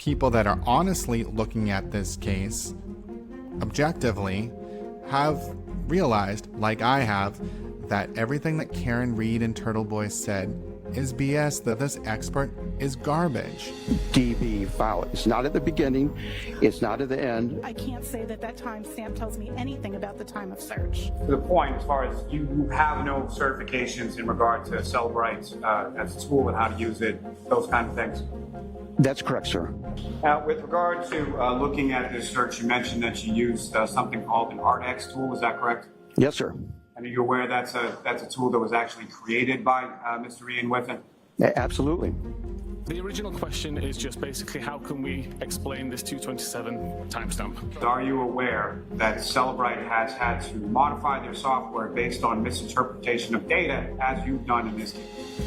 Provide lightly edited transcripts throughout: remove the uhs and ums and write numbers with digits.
people that are honestly looking at this case objectively have realized, like I have, that everything that Karen Reed and Turtle Boy said is BS, that this expert is garbage. DB file. It's not at the beginning. It's not at the end. I can't say that that timestamp tells me anything about the time of search. To the point, as far as you have no certifications in regard to Celebrite as a tool and how to use it, those kind of things. That's correct, sir. With regard to looking at this search, you mentioned that you used something called an ArtX tool. Is that correct? Yes, sir. And are you aware that's a tool that was actually created by Mr. Ian Whiffen? Absolutely. The original question is just basically how can we explain this 227 timestamp? Are you aware that Celebrite has had to modify their software based on misinterpretation of data, as you've done in this case?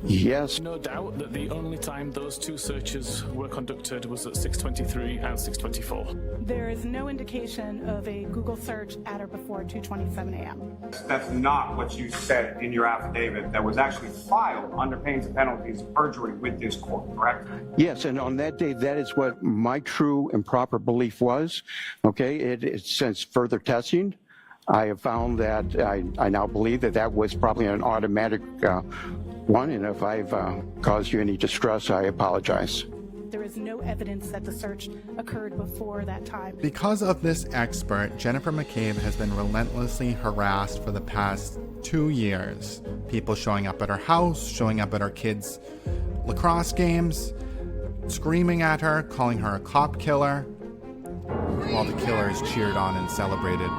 Yes. No doubt that the only time those two searches were conducted was at 6:23 and 6:24. There is no indication of a Google search at or before 2:27 a.m. That's not what you said in your affidavit that was actually filed under pains and penalties of perjury with this court, correct? Yes, and on that day, that is what my true and proper belief was. Okay, it's since further testing, I have found that I now believe that that was probably an automatic one, and if I've caused you any distress, I apologize. There is no evidence that the search occurred before that time. Because of this expert, Jennifer McCabe has been relentlessly harassed for the past 2 years. People showing up at her house, showing up at her kids' lacrosse games, screaming at her, calling her a cop killer, while the killers cheered on and celebrated